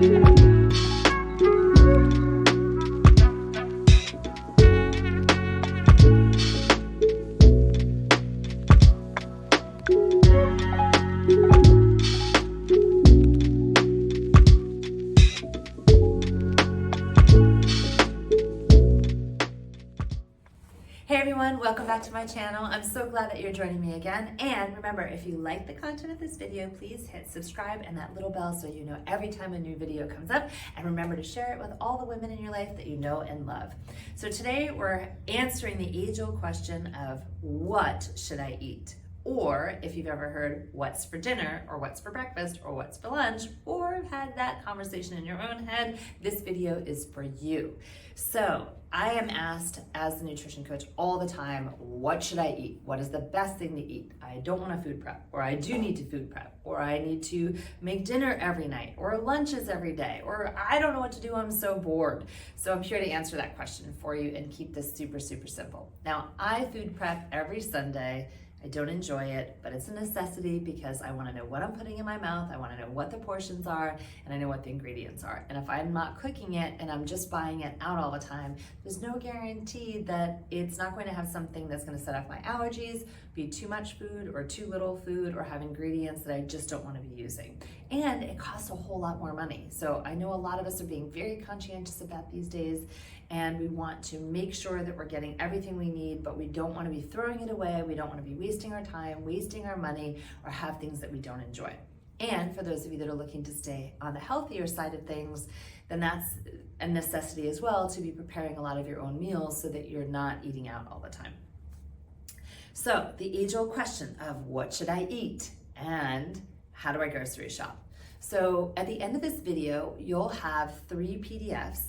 Hey everyone, welcome back to my channel. I'm so glad that you're joining me again. And remember, if you like the content of this video, please hit subscribe and that little bell so you know every time a new video comes up. And remember to share it with all the women in your life that you know and love. So today we're answering the age-old question of what should I eat? Or if you've ever heard what's for dinner or what's for breakfast or what's for lunch, or had that conversation in your own head, this video is for you. So I am asked as the nutrition coach all the time, what should I eat? What is the best thing to eat? I don't want to food prep, or I do need to food prep, or I need to make dinner every night, or lunches every day, or I don't know what to do, I'm so bored. So I'm here to answer that question for you and keep this super, super simple. Now, I food prep every Sunday. I don't enjoy it, but it's a necessity because I want to know what I'm putting in my mouth, I want to know what the portions are, and I know what the ingredients are. And if I'm not cooking it and I'm just buying it out all the time, there's no guarantee that it's not going to have something that's going to set off my allergies, be too much food or too little food, or have ingredients that I just don't want to be using. And it costs a whole lot more money. So I know a lot of us are being very conscientious about these days, and we want to make sure that we're getting everything we need, but we don't want to be throwing it away. We don't want to be wasting our time, wasting our money, or have things that we don't enjoy. And for those of you that are looking to stay on the healthier side of things, then that's a necessity as well, to be preparing a lot of your own meals so that you're not eating out all the time. So the age-old question of what should I eat and how do I grocery shop? So at the end of this video, you'll have 3 PDFs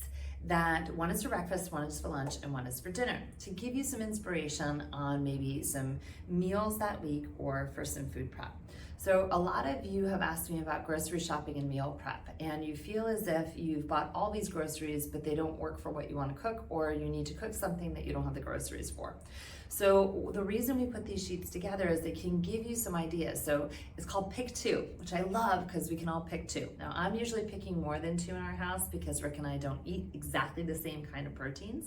that one is for breakfast, one is for lunch, and one is for dinner, to give you some inspiration on maybe some meals that week or for some food prep. So a lot of you have asked me about grocery shopping and meal prep, and you feel as if you've bought all these groceries, but they don't work for what you want to cook, or you need to cook something that you don't have the groceries for. So the reason we put these sheets together is they can give you some ideas. So it's called Pick 2, which I love because we can all pick 2. Now I'm usually picking more than 2 in our house because Rick and I don't eat exactly the same kind of proteins.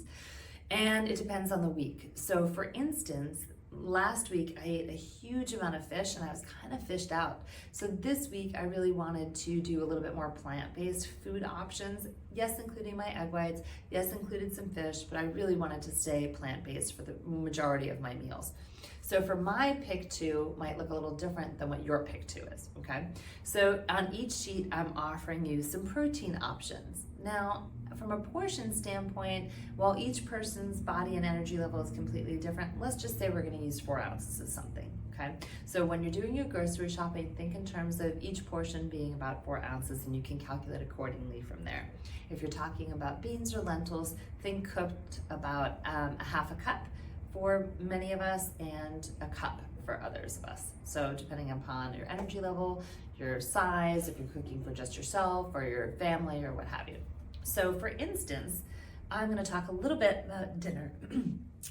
And it depends on the week. So for instance, last week I ate a huge amount of fish and I was kind of fished out. So this week I really wanted to do a little bit more plant-based food options. Yes, including my egg whites. Yes, included some fish, but I really wanted to stay plant-based for the majority of my meals. So for my pick 2 might look a little different than what your pick 2 is, okay? So on each sheet, I'm offering you some protein options. Now, from a portion standpoint, while each person's body and energy level is completely different, let's just say we're gonna use 4 ounces of something, okay? So when you're doing your grocery shopping, think in terms of each portion being about 4 ounces, and you can calculate accordingly from there. If you're talking about beans or lentils, think cooked about a half a cup for many of us and a cup for others of us. So depending upon your energy level, your size, if you're cooking for just yourself or your family or what have you. So for instance, I'm gonna talk a little bit about dinner.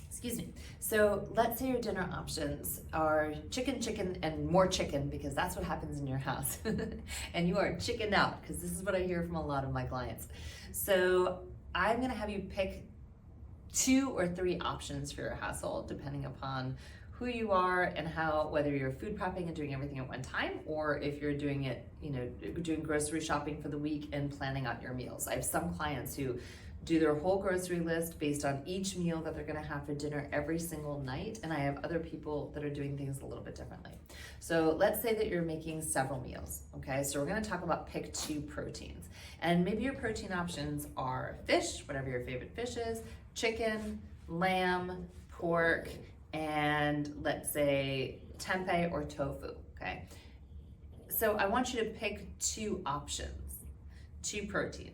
Excuse me. So let's say your dinner options are chicken, and more chicken, because that's what happens in your house. And you are chickened out, because this is what I hear from a lot of my clients. So I'm gonna have you pick 2 or 3 options for your household, depending upon who you are and whether you're food prepping and doing everything at one time, or if you're doing it, doing grocery shopping for the week and planning out your meals. I have some clients who do their whole grocery list based on each meal that they're gonna have for dinner every single night, and I have other people that are doing things a little bit differently. So let's say that you're making several meals, okay? So we're gonna talk about pick 2 proteins. And maybe your protein options are fish, whatever your favorite fish is, chicken, lamb, pork, and let's say tempeh or tofu, okay? So I want you to pick 2 options, 2 proteins.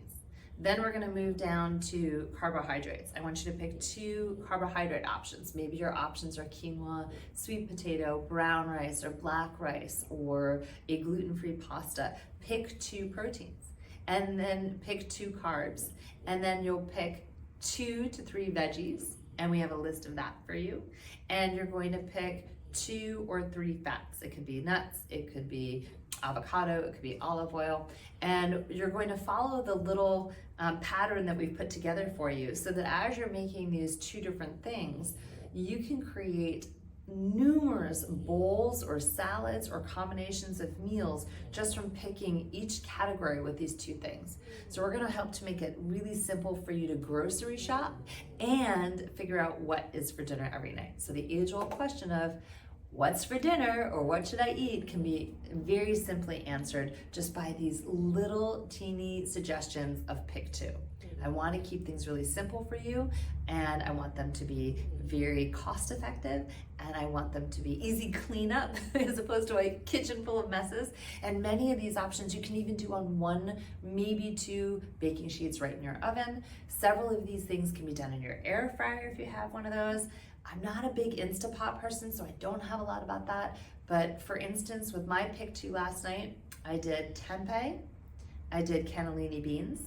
Then we're gonna move down to carbohydrates. I want you to pick 2 carbohydrate options. Maybe your options are quinoa, sweet potato, brown rice, or black rice, or a gluten-free pasta. Pick 2 proteins, and then pick 2 carbs, and then you'll pick 2 to 3 veggies, and we have a list of that for you. And you're going to pick 2 or 3 fats. It could be nuts, it could be avocado, it could be olive oil, and you're going to follow the little pattern that we've put together for you so that as you're making these two different things, you can create numerous bowls or salads or combinations of meals just from picking each category with these two things. So we're going to help to make it really simple for you to grocery shop and figure out what is for dinner every night. So the age-old question of what's for dinner or what should I eat can be very simply answered just by these little teeny suggestions of pick two. I want to keep things really simple for you, and I want them to be very cost effective, and I want them to be easy cleanup as opposed to a kitchen full of messes. And many of these options you can even do on 1, maybe 2 baking sheets right in your oven. Several of these things can be done in your air fryer if you have one of those. I'm not a big Instapot person, so I don't have a lot about that. But for instance, with my pick two last night, I did tempeh, I did cannellini beans,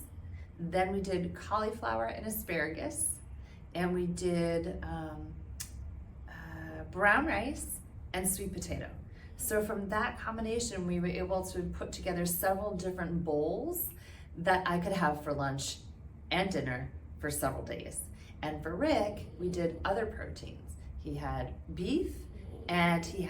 then we did cauliflower and asparagus, and we did brown rice and sweet potato. So from that combination, we were able to put together several different bowls that I could have for lunch and dinner for several days. And for Rick, we did other proteins. He had beef, and he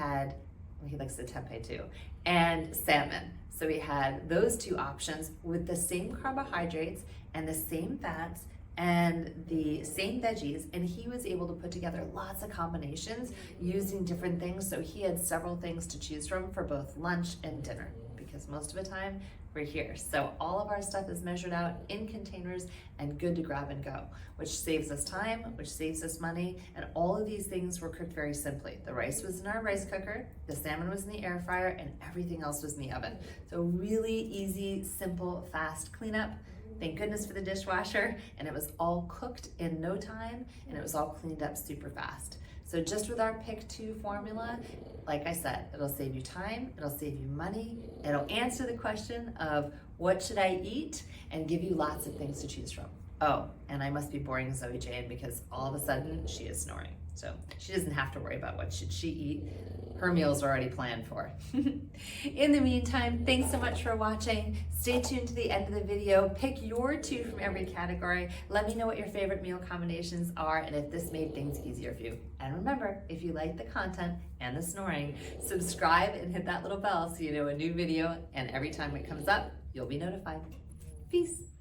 likes the tempeh too, and salmon. So we had those two options with the same carbohydrates and the same fats and the same veggies, and he was able to put together lots of combinations using different things. So he had several things to choose from for both lunch and dinner, because most of the time we're here. So all of our stuff is measured out in containers and good to grab and go, which saves us time, which saves us money, and all of these things were cooked very simply. The rice was in our rice cooker, the salmon was in the air fryer, and everything else was in the oven. So really easy, simple, fast cleanup. Thank goodness for the dishwasher, and it was all cooked in no time, and it was all cleaned up super fast. So just with our pick two formula, like I said, it'll save you time, it'll save you money, it'll answer the question of what should I eat, and give you lots of things to choose from. Oh, and I must be boring Zoe Jane because all of a sudden she is snoring. So she doesn't have to worry about what should she eat. Her meals are already planned for. In the meantime, thanks so much for watching. Stay tuned to the end of the video. Pick your two from every category. Let me know what your favorite meal combinations are and if this made things easier for you. And remember, if you like the content and the snoring, subscribe and hit that little bell so you know a new video, and every time it comes up, you'll be notified. Peace.